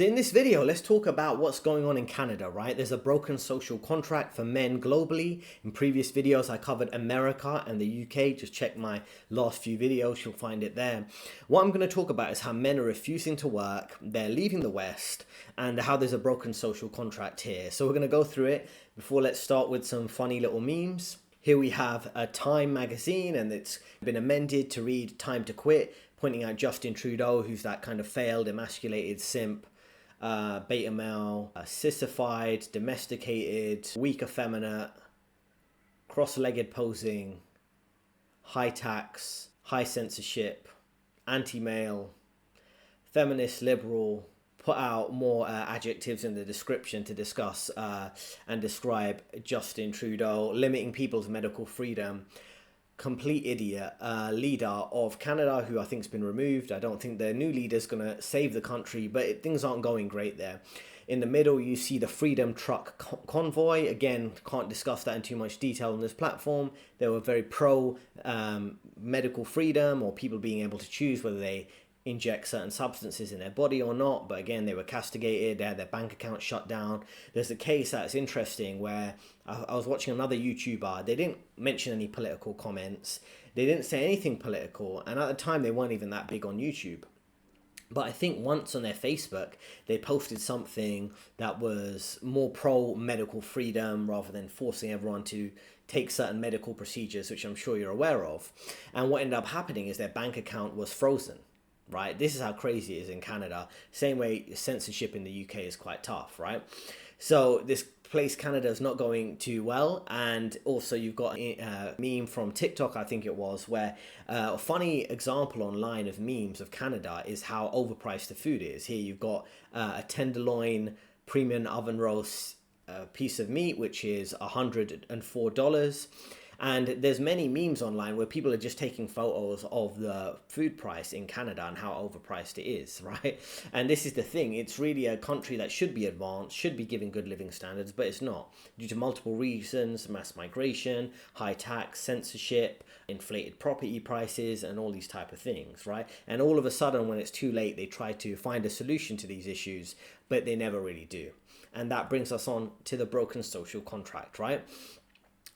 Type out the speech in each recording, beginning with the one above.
In this video, let's talk about what's going on in Canada, right? There's a broken social contract for men globally. In previous videos, I covered America and the UK. Just check my last few videos, you'll find it there. What I'm going to talk about is how men are refusing to work, they're leaving the West, and how there's a broken social contract here. So we're going to go through it. Before, let's start with some funny little memes. Here we have a Time magazine, and it's been amended to read Time to Quit, pointing out Justin Trudeau, who's that kind of failed, emasculated simp, beta male, sissified, domesticated, weak effeminate, cross-legged posing, high tax, high censorship, anti-male, feminist, liberal. Put out more adjectives in the description to discuss and describe Justin Trudeau, limiting people's medical freedom. Complete idiot, leader of Canada, who I think has been removed. I don't think the new leader's going to save the country, but things aren't going great there. In the middle, you see the Freedom Truck Convoy. Again, can't discuss that in too much detail on this platform. They were very pro medical freedom, or people being able to choose whether they inject certain substances in their body or not, but again, they were castigated, they had their bank account shut down. There's a case that's interesting where I was watching another YouTuber. They didn't mention any political comments, they didn't say anything political, and at the time they weren't even that big on YouTube. But I think once on their Facebook, they posted something that was more pro-medical freedom rather than forcing everyone to take certain medical procedures, which I'm sure you're aware of. And what ended up happening is their bank account was frozen. Right, this is how crazy it is in Canada. Same way censorship in the UK is quite tough, right? So this place Canada is not going too well, and also you've got a meme from TikTok, I think it was, where a funny example online of memes of Canada is how overpriced the food is. Here you've got a tenderloin premium oven roast piece of meat, which is $104. And there's many memes online where people are just taking photos of the food price in Canada and how overpriced it is, right? And this is the thing. It's really a country that should be advanced, should be giving good living standards, but it's not. Due to multiple reasons, mass migration, high tax, censorship, inflated property prices, and all these type of things, right? And all of a sudden, when it's too late, they try to find a solution to these issues, but they never really do. And that brings us on to the broken social contract, right?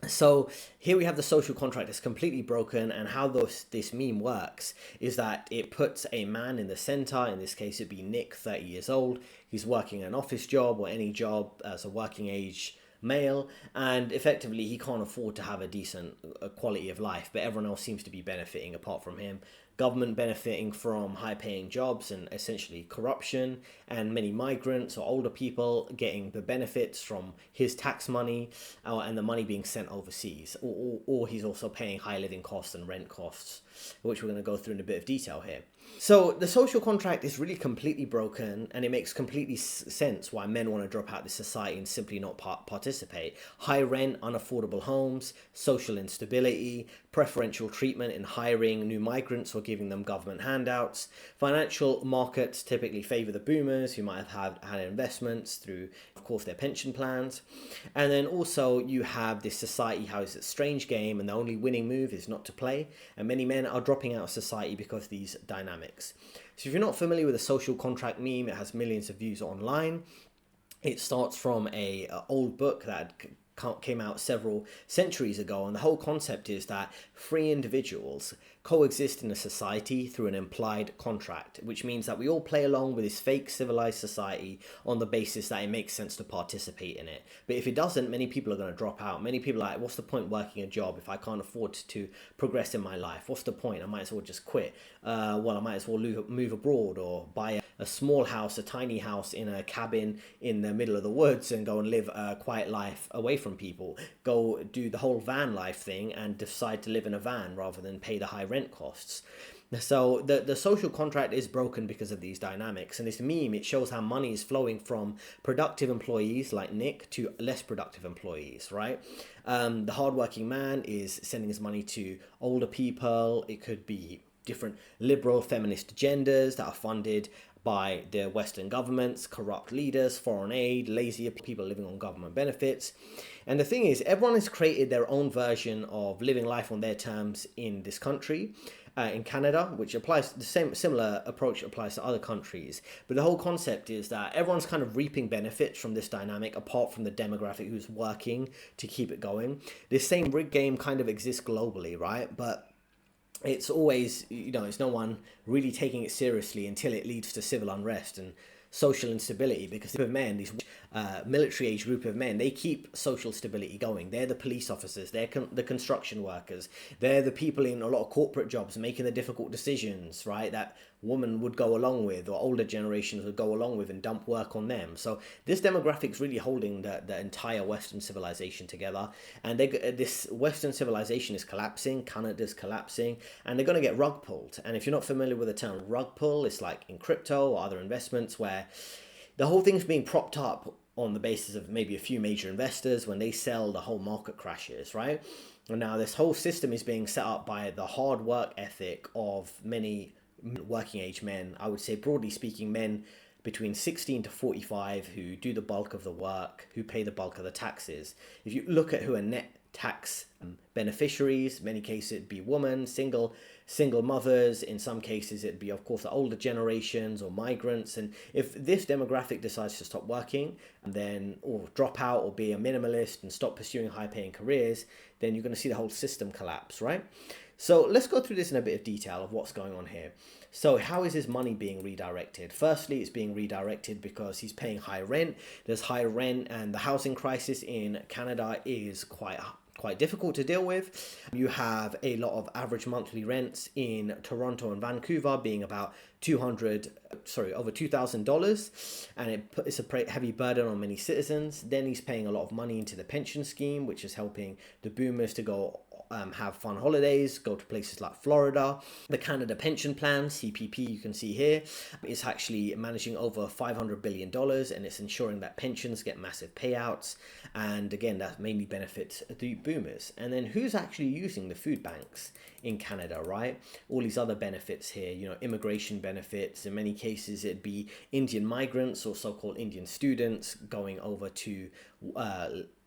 So here we have the social contract that's completely broken, and how this meme works is that it puts a man in the center. In this case, it'd be Nick, 30 years old. He's working an office job or any job as a working age male, and effectively he can't afford to have a decent quality of life, but everyone else seems to be benefiting apart from him. Government benefiting from high paying jobs and essentially corruption, and many migrants or older people getting the benefits from his tax money and the money being sent overseas, or he's also paying high living costs and rent costs, which we're going to go through in a bit of detail here. So the social contract is really completely broken, and it makes completely sense why men want to drop out of this society and simply not participate. High rent, unaffordable homes, social instability, preferential treatment in hiring new migrants or giving them government handouts. Financial markets typically favor the boomers, who might have had investments through, of course, their pension plans. And then also you have this society how it's a strange game, and the only winning move is not to play. And many men are dropping out of society because of these dynamics. So if you're not familiar with a social contract meme, it has millions of views online. It starts from a old book that came out several centuries ago, and the whole concept is that free individuals coexist in a society through an implied contract, which means that we all play along with this fake civilized society on the basis that it makes sense to participate in it. But if it doesn't, many people are going to drop out. Many people are like, what's the point working a job if I can't afford to progress in my life? What's the point? I might as well just quit. Well, I might as well move abroad or buy a small house, a tiny house in a cabin in the middle of the woods and go and live a quiet life away from people. Go do the whole van life thing and decide to live in a van rather than pay the high rent costs. So the social contract is broken because of these dynamics. And this meme, it shows how money is flowing from productive employees like Nick to less productive employees, right? The hardworking man is sending his money to older people. It could be different liberal feminist agendas that are funded by the Western governments, corrupt leaders, foreign aid, lazy people living on government benefits. And the thing is, everyone has created their own version of living life on their terms in this country. in Canada, which applies the same similar approach applies to other countries. But the whole concept is that everyone's kind of reaping benefits from this dynamic, apart from the demographic who's working to keep it going. This same rig game kind of exists globally, right? But it's always, it's no one really taking it seriously until it leads to civil unrest and social instability, because the men, these military age group of men, they keep social stability going. They're the police officers, they're the construction workers, they're the people in a lot of corporate jobs making the difficult decisions, right, that women would go along with, or older generations would go along with and dump work on them. So this demographic's really holding the entire Western civilization together, and this Western civilization is collapsing, Canada's collapsing, and they're going to get rug pulled. And if you're not familiar with the term rug pull, it's like in crypto or other investments where the whole thing's being propped up on the basis of maybe a few major investors. When they sell, the whole market crashes, right? And now this whole system is being set up by the hard work ethic of many working age men. I would say, broadly speaking, men between 16 to 45 who do the bulk of the work, who pay the bulk of the taxes. If you look at who are net tax beneficiaries, many cases it'd be women, single mothers. In some cases it'd be, of course, the older generations or migrants. And if this demographic decides to stop working and then, or drop out or be a minimalist and stop pursuing high paying careers, then you're going to see the whole system collapse, right? So let's go through this in a bit of detail of what's going on here. So how is his money being redirected? Firstly, it's being redirected because he's paying high rent. There's high rent, and the housing crisis in Canada is quite difficult to deal with. You have a lot of average monthly rents in Toronto and Vancouver being about over $2,000, and it's a heavy burden on many citizens. Then he's paying a lot of money into the pension scheme, which is helping the boomers to go have fun holidays, go to places like Florida. The Canada Pension Plan, CPP, you can see here, is actually managing over $500 billion, and it's ensuring that pensions get massive payouts. And again, that mainly benefits the boomers. And then who's actually using the food banks in Canada, right? All these other benefits here, immigration benefits. In many cases, it'd be Indian migrants or so-called Indian students going over to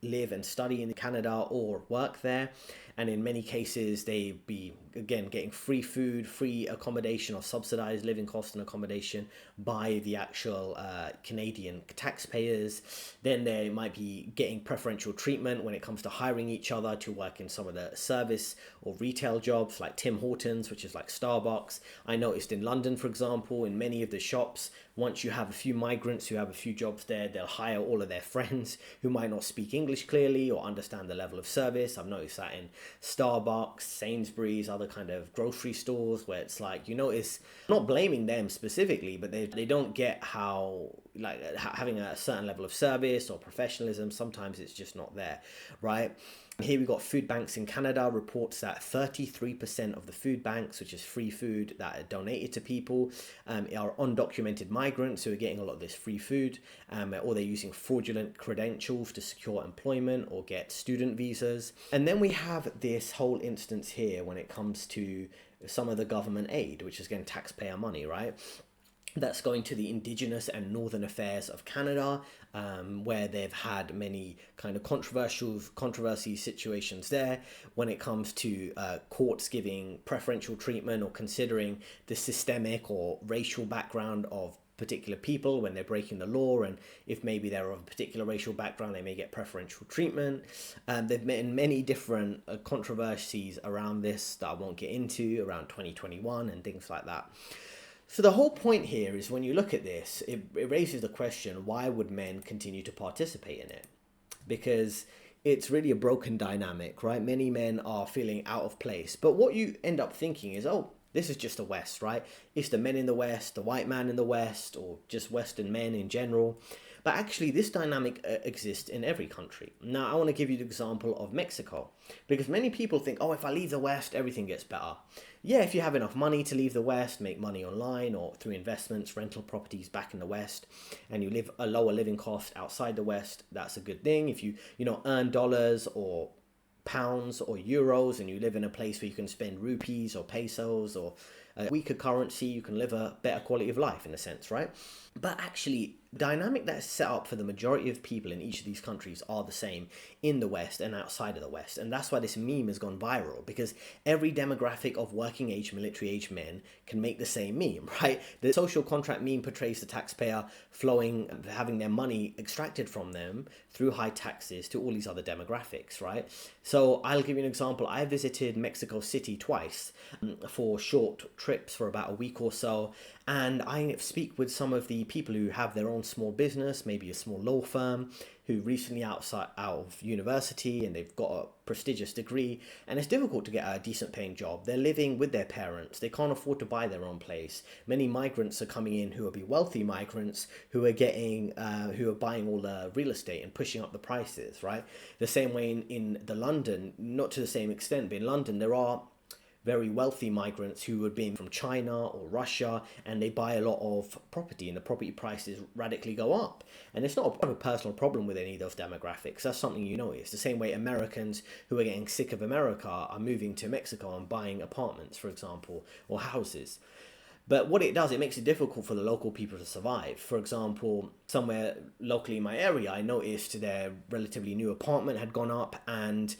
live and study in Canada or work there. And in many cases, they'd be, again, getting free food, free accommodation, or subsidized living costs and accommodation by the actual Canadian taxpayers. Then they might be getting preferential treatment when it comes to hiring each other to work in some of the service or retail jobs like Tim Hortons, which is like Starbucks. I noticed in London, for example, in many of the shops, once you have a few migrants who have a few jobs there, they'll hire all of their friends who might not speak English clearly or understand the level of service. I've noticed that in Starbucks, Sainsbury's, other kind of grocery stores, where it's like, you notice, not blaming them specifically, but they don't get how, like, having a certain level of service or professionalism, sometimes it's just not there, right? Here we've got food banks in Canada reports that 33% of the food banks, which is free food that are donated to people, are undocumented migrants who are getting a lot of this free food, or they're using fraudulent credentials to secure employment or get student visas. And then we have this whole instance here when it comes to some of the government aid, which is again taxpayer money, right? That's going to the Indigenous and Northern Affairs of Canada, where they've had many kind of controversy situations there when it comes to courts giving preferential treatment or considering the systemic or racial background of particular people when they're breaking the law, and if maybe they're of a particular racial background, they may get preferential treatment. They've been many different controversies around this that I won't get into, around 2021 and things like that. So the whole point here is, when you look at this, it raises the question, why would men continue to participate in it? Because it's really a broken dynamic, right? Many men are feeling out of place. But what you end up thinking is, oh, this is just the West, right? It's the men in the West, the white man in the West, or just Western men in general. But actually, this dynamic exists in every country. Now, I want to give you the example of Mexico, because many people think, oh, if I leave the West, everything gets better. Yeah, if you have enough money to leave the West, make money online or through investments, rental properties back in the West, and you live a lower living cost outside the West, that's a good thing. If you earn dollars or pounds or euros, and you live in a place where you can spend rupees or pesos or a weaker currency, you can live a better quality of life in a sense, right? But actually, dynamic that's set up for the majority of people in each of these countries are the same in the West and outside of the West. And that's why this meme has gone viral, because every demographic of working age, military age men can make the same meme, right? The social contract meme portrays the taxpayer having their money extracted from them through high taxes to all these other demographics, right? So I'll give you an example. I visited Mexico City twice for short trips for about a week or so. And I speak with some of the people who have their own small business, maybe a small law firm, who recently out of university and they've got a prestigious degree, and it's difficult to get a decent paying job. They're living with their parents. They can't afford to buy their own place. Many migrants are coming in who will be wealthy migrants who are buying all the real estate and pushing up the prices, right? The same way in the London, not to the same extent, but in London there are very wealthy migrants who would be from China or Russia, and they buy a lot of property and the property prices radically go up. And it's not a personal problem with any of those demographics. That's something you notice. The same way Americans who are getting sick of America are moving to Mexico and buying apartments, for example, or houses. But what it does, it makes it difficult for the local people to survive. For example, somewhere locally in my area, I noticed their relatively new apartment had gone up, and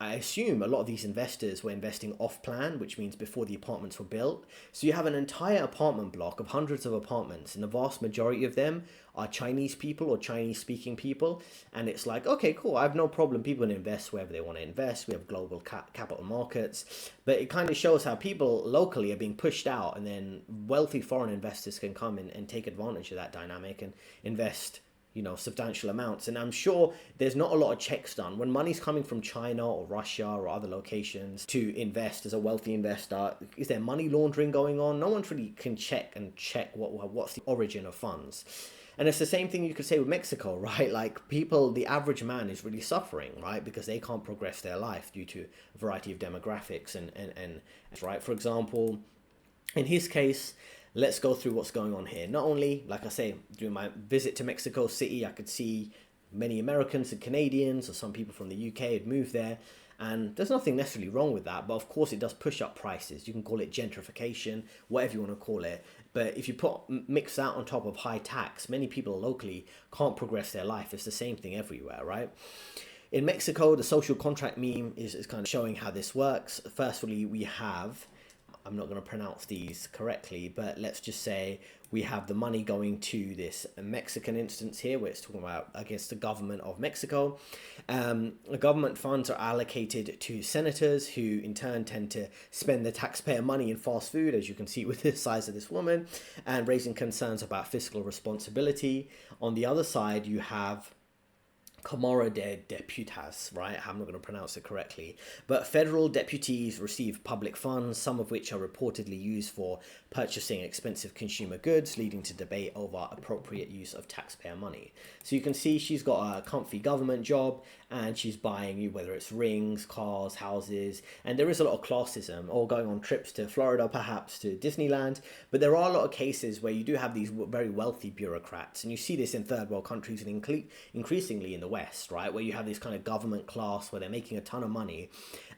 I assume a lot of these investors were investing off plan, which means before the apartments were built. So you have an entire apartment block of hundreds of apartments, and the vast majority of them are Chinese people or Chinese speaking people. And it's like, okay, cool, I have no problem. People can invest wherever they want to invest. We have global capital markets. But it kind of shows how people locally are being pushed out, and then wealthy foreign investors can come in and take advantage of that dynamic and invest substantial amounts. And I'm sure there's not a lot of checks done when money's coming from China or Russia or other locations to invest as a wealthy investor. Is there money laundering going on? No one really can check what's the origin of funds. And it's the same thing you could say with Mexico, right? Like the average man is really suffering, right? Because they can't progress their life due to a variety of demographics and right. For example, in his case, let's go through what's going on here. Not only, like I say, during my visit to Mexico City, I could see many Americans and Canadians or some people from the UK had moved there. And there's nothing necessarily wrong with that. But of course, it does push up prices. You can call it gentrification, whatever you want to call it. But if you mix that on top of high tax, many people locally can't progress their life. It's the same thing everywhere, right? In Mexico, the social contract meme is kind of showing how this works. Firstly, we have, I'm not going to pronounce these correctly, but let's just say we have the money going to this Mexican instance here, where it's talking about against the government of Mexico. The government funds are allocated to senators, who in turn tend to spend the taxpayer money in fast food, as you can see with the size of this woman, and raising concerns about fiscal responsibility. On the other side, you have Cámara de Diputados, right? I'm not going to pronounce it correctly. But federal deputies receive public funds, some of which are reportedly used for purchasing expensive consumer goods, leading to debate over appropriate use of taxpayer money. So you can see she's got a comfy government job, and she's buying, whether it's rings, cars, houses, and there is a lot of classism, or going on trips to Florida, perhaps to Disneyland. But there are a lot of cases where you do have these very wealthy bureaucrats, and you see this in third world countries and increasingly in the West, right, where you have this kind of government class where they're making a ton of money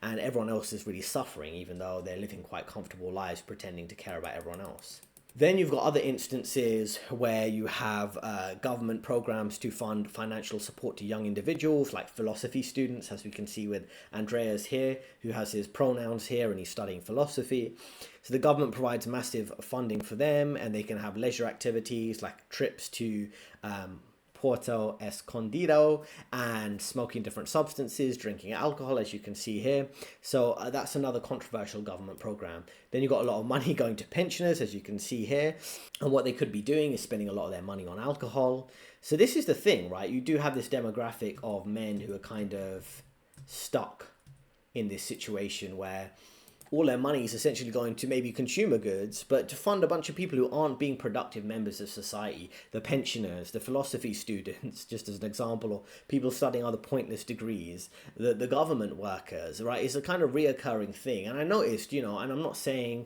and everyone else is really suffering, even though they're living quite comfortable lives pretending to care about everyone else. Then you've got other instances where you have government programs to fund financial support to young individuals, like philosophy students, as we can see with Andreas here, who has his pronouns here and he's studying philosophy. So the government provides massive funding for them, and they can have leisure activities like trips to Puerto Escondido and smoking different substances, drinking alcohol, as you can see here. So that's another controversial government program. Then you've got a lot of money going to pensioners, as you can see here. And what they could be doing is spending a lot of their money on alcohol. So this is the thing, right? You do have this demographic of men who are kind of stuck in this situation where all their money is essentially going to maybe consumer goods, but to fund a bunch of people who aren't being productive members of society, the pensioners, the philosophy students, just as an example, or people studying other pointless degrees, the government workers, right? It's a kind of reoccurring thing. And I noticed, and I'm not saying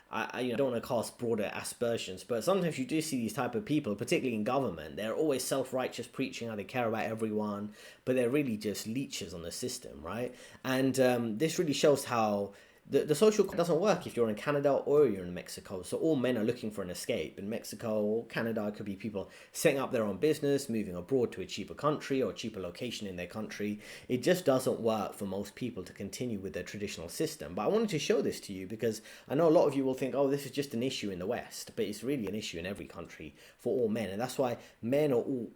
I don't want to cast broader aspersions, but sometimes you do see these type of people, particularly in government. They're always self-righteous, preaching how they care about everyone, but they're really just leeches on the system, right? And this really shows how The social doesn't work if you're in Canada or you're in Mexico. So all men are looking for an escape. In Mexico or Canada, it could be people setting up their own business, moving abroad to a cheaper country or a cheaper location in their country. It just doesn't work for most people to continue with their traditional system. But I wanted to show this to you because I know a lot of you will think, oh, this is just an issue in the West. But it's really an issue in every country for all men. And that's why men are all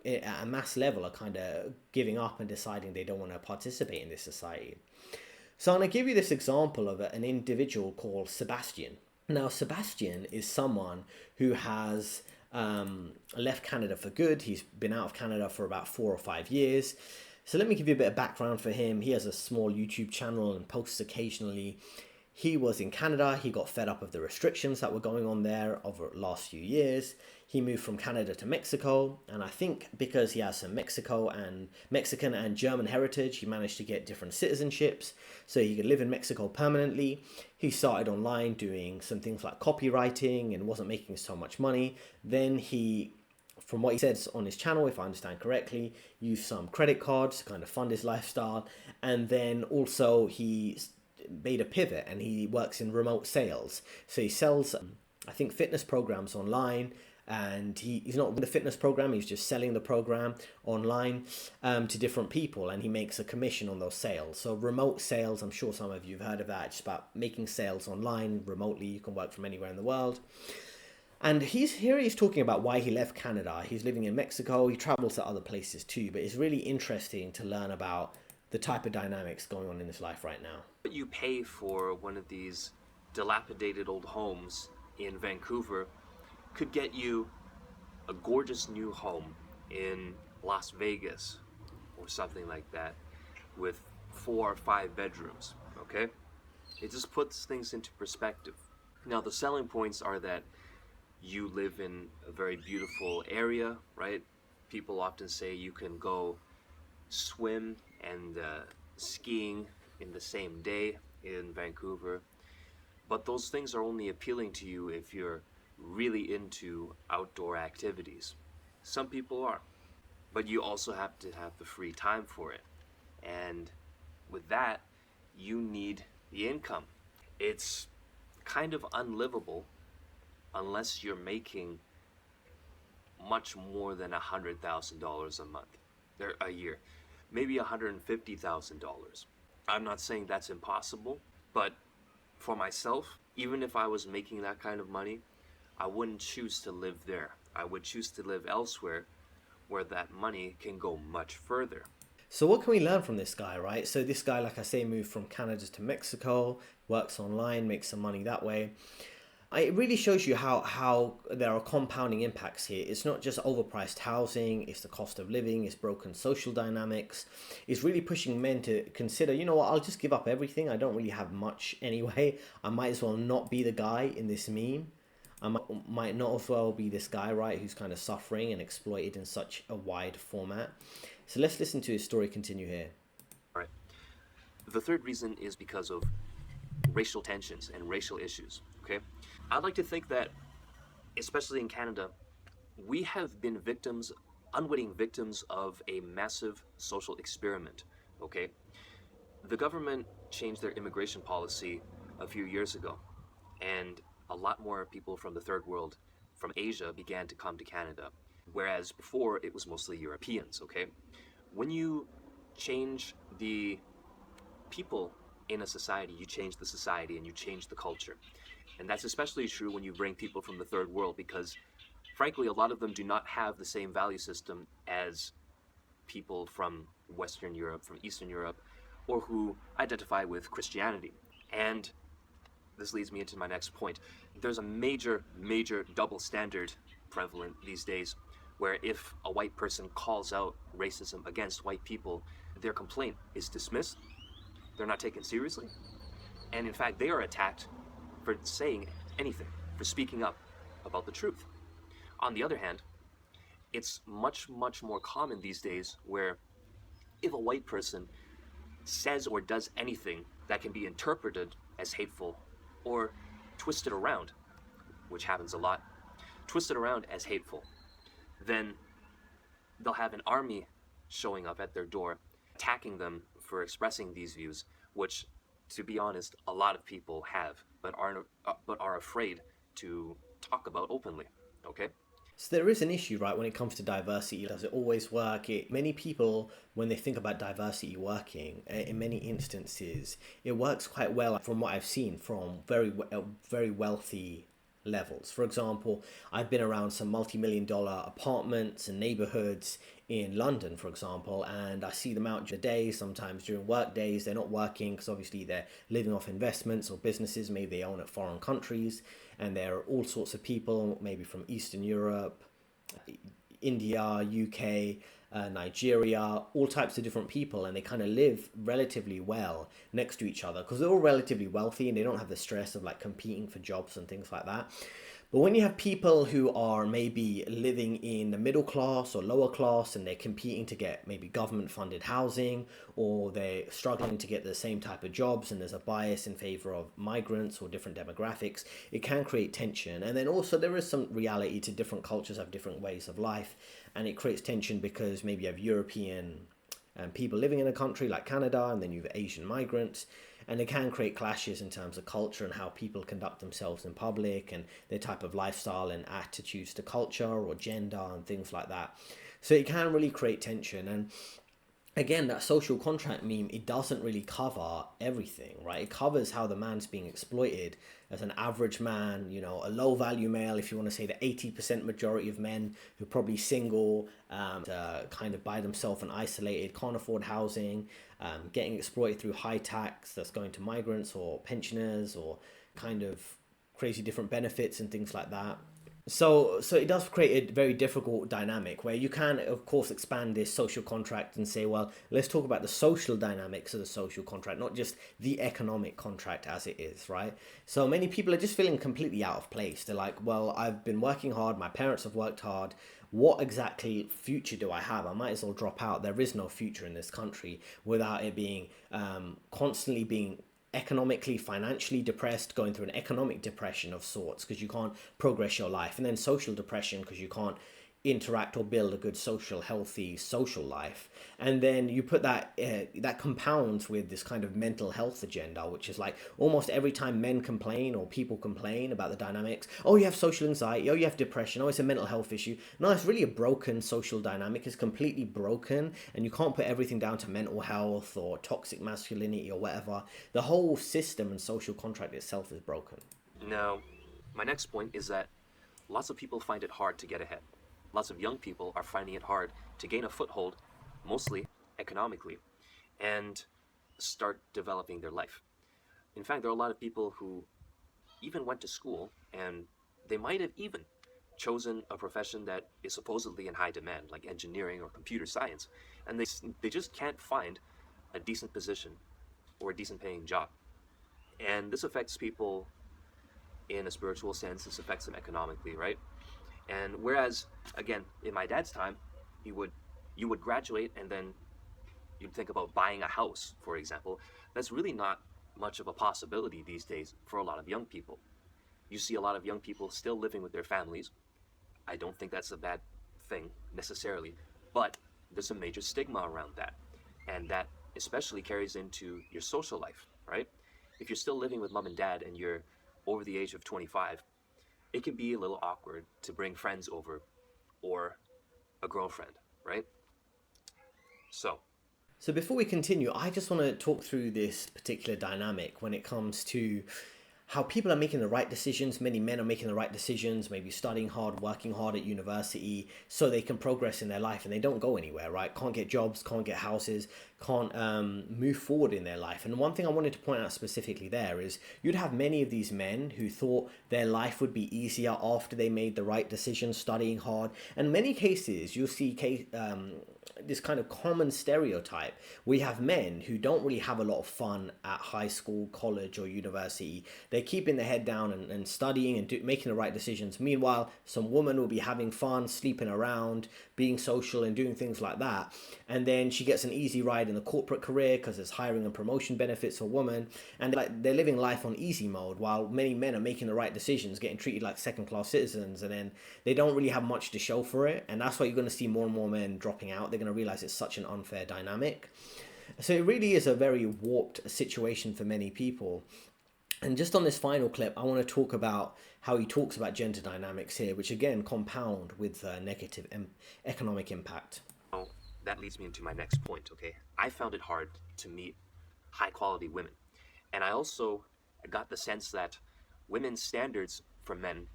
at a mass level are kind of giving up and deciding they don't want to participate in this society. So I'm going to give you this example of an individual called Sebastian. Now, Sebastian is someone who has left Canada for good. He's been out of Canada for about 4 or 5 years. So let me give you a bit of background for him. He has a small YouTube channel and posts occasionally. He was in Canada. He got fed up of the restrictions that were going on there over the last few years. He moved from Canada to Mexico, and I think because he has some Mexican and German heritage, he managed to get different citizenships, so he could live in Mexico permanently. He started online doing some things like copywriting and wasn't making so much money. Then he, from what he says on his channel, if I understand correctly, used some credit cards to kind of fund his lifestyle, and then also he made a pivot and he works in remote sales. So he sells, I think, fitness programs online. And he's not with the fitness program, he's just selling the program online to different people, and he makes a commission on those sales. So remote sales, I'm sure some of you have heard of that, just about making sales online remotely. You can work from anywhere in the world. And he's talking about why he left Canada. He's living in Mexico, he travels to other places too, but it's really interesting to learn about the type of dynamics going on in his life right now. What you pay for one of these dilapidated old homes in Vancouver could get you a gorgeous new home in Las Vegas or something like that with 4 or 5 bedrooms, okay? It just puts things into perspective. Now, the selling points are that you live in a very beautiful area, right? People often say you can go swim and skiing in the same day in Vancouver, but those things are only appealing to you if you're really into outdoor activities. Some people are, but you also have to have the free time for it. And with that, you need the income. It's kind of unlivable unless you're making much more than $100,000 a month, or a year, maybe $150,000. I'm not saying that's impossible, but for myself, even if I was making that kind of money, I wouldn't choose to live there. I would choose to live elsewhere where that money can go much further. So what can we learn from this guy, right? So this guy, like I say, moved from Canada to Mexico, works online, makes some money that way. It really shows you how there are compounding impacts here. It's not just overpriced housing, it's the cost of living, it's broken social dynamics. It's really pushing men to consider, you know what, I'll just give up everything. I don't really have much anyway. I might as well not be the guy in this meme. I might not as well be this guy, right, who's kind of suffering and exploited in such a wide format. So let's listen to his story continue here. All right. The third reason is because of racial tensions and racial issues, okay? I'd like to think that, especially in Canada, we have been victims, unwitting victims of a massive social experiment, okay? The government changed their immigration policy a few years ago, and a lot more people from the third world, from Asia, began to come to Canada, whereas before it was mostly Europeans, okay? When you change the people in a society, you change the society and you change the culture. And that's especially true when you bring people from the third world because, frankly, a lot of them do not have the same value system as people from Western Europe, from Eastern Europe, or who identify with Christianity. And this leads me into my next point. There's a major double standard prevalent these days where if a white person calls out racism against white people, their complaint is dismissed, they're not taken seriously, and in fact they are attacked for saying anything, for speaking up about the truth. On the other hand, it's much more common these days where if a white person says or does anything that can be interpreted as hateful or twisted around, which happens a lot, twisted around as hateful, then they'll have an army showing up at their door, attacking them for expressing these views, which to be honest, a lot of people have, but are afraid to talk about openly. Okay. So there is an issue, right, when it comes to diversity. Does it always work? Many people, when they think about diversity working, in many instances, it works quite well from what I've seen from very wealthy levels. For example, I've been around some multi-million dollar apartments and neighborhoods in London, for example, and I see them out during the day, sometimes during work days. They're not working because obviously they're living off investments or businesses maybe they own at foreign countries, and there are all sorts of people, maybe from Eastern Europe, India, UK, Nigeria, all types of different people, and they kind of live relatively well next to each other because they're all relatively wealthy and they don't have the stress of like competing for jobs and things like that. But when you have people who are maybe living in the middle class or lower class and they're competing to get maybe government funded housing, or they're struggling to get the same type of jobs and there's a bias in favor of migrants or different demographics, it can create tension. And then also there is some reality to different cultures have different ways of life, and it creates tension because maybe you have European people living in a country like Canada, and then you have Asian migrants, and it can create clashes in terms of culture and how people conduct themselves in public and their type of lifestyle and attitudes to culture or gender and things like that. So it can really create tension. And again, that social contract meme, it doesn't really cover everything, right? It covers how the man's being exploited as an average man, you know, a low value male, if you want to say the 80% majority of men who are probably single, kind of by themselves and isolated, can't afford housing, getting exploited through high tax that's going to migrants or pensioners or kind of crazy different benefits and things like that. So it does create a very difficult dynamic where you can, of course, expand this social contract and say, well, let's talk about the social dynamics of the social contract, not just the economic contract as it is, right? So many people are just feeling completely out of place. They're like, well, I've been working hard. My parents have worked hard. What exactly future do I have? I might as well drop out. There is no future in this country without it being constantly being economically, financially depressed, going through an economic depression of sorts because you can't progress your life, and then social depression because you can't interact or build a good social, healthy social life. And then you put that that compounds with this kind of mental health agenda, which is like almost every time men complain or people complain about the dynamics, oh, you have social anxiety, oh, you have depression, oh, it's a mental health issue. No, it's really a broken social dynamic. It's completely broken, and you can't put everything down to mental health or toxic masculinity or whatever. The whole system and social contract itself is broken. Now, my next point is that lots of people find it hard to get ahead. Lots of young people are finding it hard to gain a foothold, mostly economically, and start developing their life. In fact, there are a lot of people who even went to school and they might have even chosen a profession that is supposedly in high demand, like engineering or computer science, and they just can't find a decent position or a decent paying job. And this affects people in a spiritual sense, this affects them economically, right? And whereas, again, in my dad's time, he would you would graduate and then you'd think about buying a house, for example. That's really not much of a possibility these days for a lot of young people. You see a lot of young people still living with their families. I don't think that's a bad thing necessarily, but there's a major stigma around that. And that especially carries into your social life, right? If you're still living with mom and dad and you're over the age of 25, it can be a little awkward to bring friends over or a girlfriend, right? So, So before we continue, I just want to talk through this particular dynamic when it comes to how people are making the right decisions. Many men are making the right decisions, maybe studying hard, working hard at university so they can progress in their life, and they don't go anywhere, right? Can't get jobs, can't get houses, can't move forward in their life. And one thing I wanted to point out specifically there is you'd have many of these men who thought their life would be easier after they made the right decision, studying hard. And in many cases, you'll see this kind of common stereotype. We have men who don't really have a lot of fun at high school, college, or university. They're keeping their head down and studying and making the right decisions. Meanwhile, some woman will be having fun, sleeping around, being social, and doing things like that. And then she gets an easy ride in the corporate career because there's hiring and promotion benefits for women. And they're living life on easy mode while many men are making the right decisions, getting treated like second-class citizens. And then they don't really have much to show for it. And that's why you're going to see more and more men dropping out. They're going to realize it's such an unfair dynamic. So it really is a very warped situation for many people. And just on this final clip, I want to talk about how he talks about gender dynamics here, which again compound with negative economic impact. Oh, that leads me into my next point, okay? I found it hard to meet high quality women. And I also got the sense that women's standards for men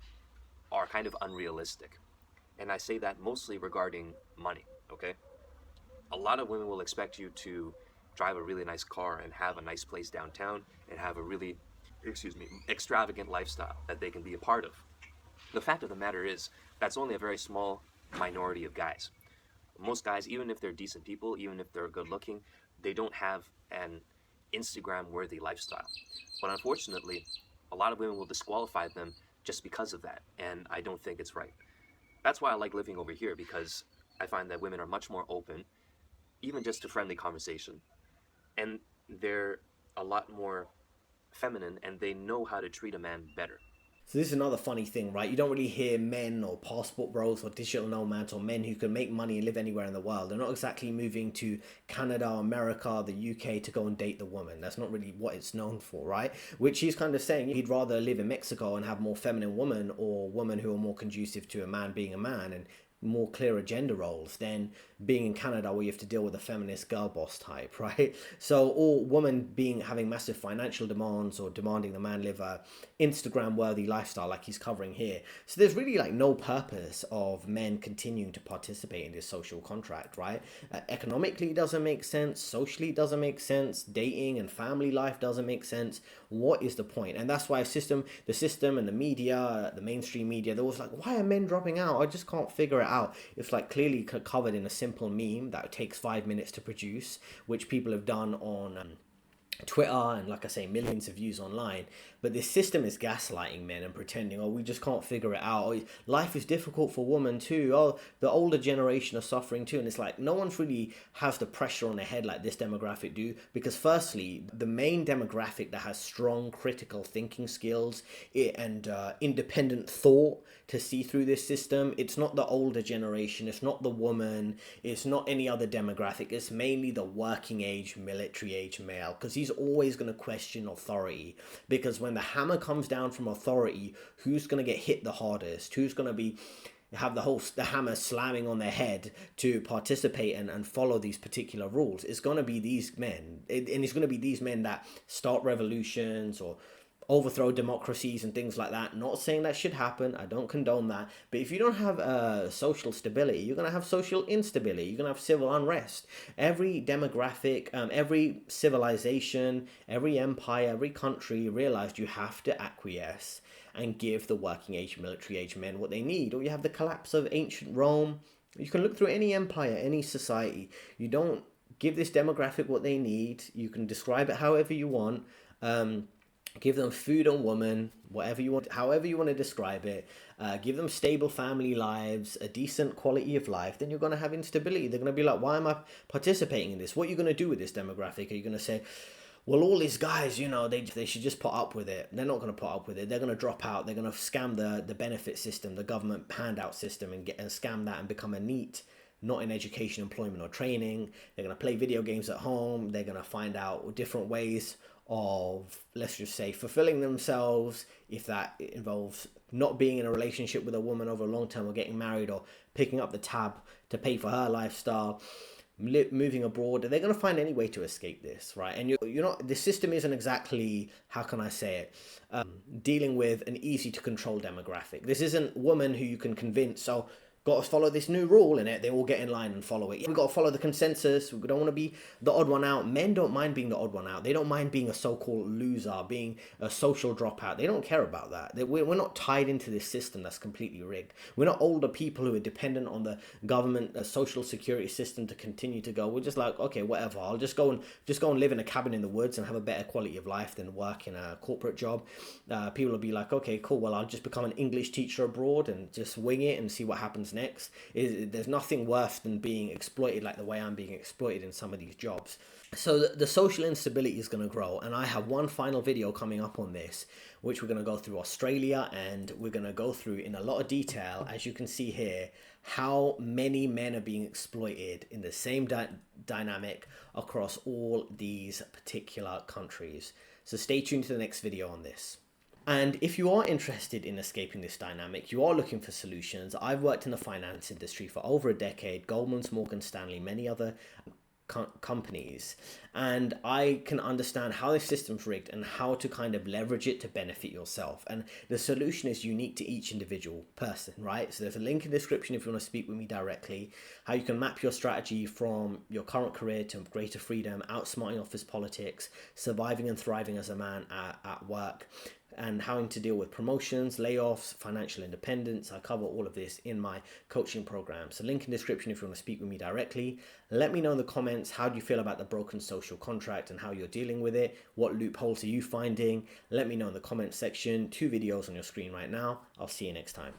are kind of unrealistic. And I say that mostly regarding money, okay? A lot of women will expect you to drive a really nice car and have a nice place downtown and have a really, extravagant lifestyle that they can be a part of. The fact of the matter is, that's only a very small minority of guys. Most guys, even if they're decent people, even if they're good looking, they don't have an Instagram worthy lifestyle. But unfortunately, a lot of women will disqualify them just because of that, and I don't think it's right. That's why I like living over here, because I find that women are much more open, even just to friendly conversation, and they're a lot more feminine, and they know how to treat a man better. So this is another funny thing, right? You don't really hear men or passport bros or digital nomads or men who can make money and live anywhere in the world. They're not exactly moving to Canada, America, the UK to go and date the woman. That's not really what it's known for, right? Which he's kind of saying he'd rather live in Mexico and have more feminine women or women who are more conducive to a man being a man and more clearer gender roles than being in Canada where you have to deal with a feminist girl boss type, right? So, or women having massive financial demands or demanding the man live a Instagram worthy lifestyle like he's covering here. So there's really like no purpose of men continuing to participate in this social contract, right? Economically it doesn't make sense, socially it doesn't make sense, dating and family life doesn't make sense. What is the point? And that's why the system and the media, the mainstream media, they're always like, why are men dropping out? I just can't figure it out. It's like clearly covered in a simple meme that takes 5 minutes to produce, which people have done on Twitter and, like I say, millions of views online. But this system is gaslighting men and pretending, oh, we just can't figure it out. Oh, life is difficult for women too. Oh, the older generation are suffering too. And it's like no one's really has the pressure on their head like this demographic do. Because firstly, the main demographic that has strong critical thinking skills and independent thought to see through this system, it's not the older generation, it's not the woman, it's not any other demographic. It's mainly the working age, military age male. Because he's always going to question authority, because when the hammer comes down from authority, who's going to get hit the hardest? Who's going to have the hammer slamming on their head to participate and follow these particular rules? It's going to be these men, and it's going to be these men that start revolutions or overthrow democracies and things like that. Not saying that should happen, I don't condone that, but if you don't have social stability, you're going to have social instability, you're going to have civil unrest. Every demographic, every civilization, every empire, every country realized you have to acquiesce and give the working age, military age men what they need. Or you have the collapse of ancient Rome. You can look through any empire, any society. You don't give this demographic what they need, you can describe it however you want, give them food and woman, whatever you want, however you want to describe it, give them stable family lives, a decent quality of life, then you're going to have instability. They're going to be like, why am I participating in this? What are you going to do with this demographic? Are you going to say, well, all these guys, they should just put up with it? They're not going to put up with it. They're going to drop out. They're going to scam the benefit system, the government handout system, and scam that and become a NEET, not in education, employment, or training. They're going to play video games at home. They're going to find out different ways of, let's just say, fulfilling themselves, if that involves not being in a relationship with a woman over a long term, or getting married, or picking up the tab to pay for her lifestyle, moving abroad. They're going to find any way to escape this, right? And you're not, the system isn't exactly, how can I say it, dealing with an easy to control demographic. This isn't women who you can convince, so got to follow this new rule in it, they all get in line and follow it. We got to follow the consensus. We don't want to be the odd one out. Men don't mind being the odd one out. They don't mind being a so-called loser, being a social dropout. They don't care about that. We're not tied into this system that's completely rigged. We're not older people who are dependent on the government, a social security system to continue to go. We're just like, okay, whatever. I'll just go and live in a cabin in the woods and have a better quality of life than work in a corporate job. People will be like, okay, cool. Well, I'll just become an English teacher abroad and just wing it and see what happens next. There's nothing worse than being exploited like the way I'm being exploited in some of these jobs. So the social instability is going to grow, and I have one final video coming up on this, which we're going to go through Australia, and we're going to go through in a lot of detail, as you can see here, how many men are being exploited in the same dynamic across all these particular countries. So stay tuned to the next video on this. And if you are interested in escaping this dynamic, you are looking for solutions. I've worked in the finance industry for over a decade, Goldman, Morgan Stanley, many other companies, and I can understand how the system's rigged and how to kind of leverage it to benefit yourself. And the solution is unique to each individual person, right? So there's a link in the description if you want to speak with me directly, how you can map your strategy from your current career to greater freedom, outsmarting office politics, surviving and thriving as a man at work, and having to deal with promotions, layoffs, financial independence. I cover all of this in my coaching program. So link in the description if you want to speak with me directly. Let me know in the comments, how do you feel about the broken social contract and how you're dealing with it? What loopholes are you finding? Let me know in the comments section. 2 videos on your screen right now. I'll see you next time.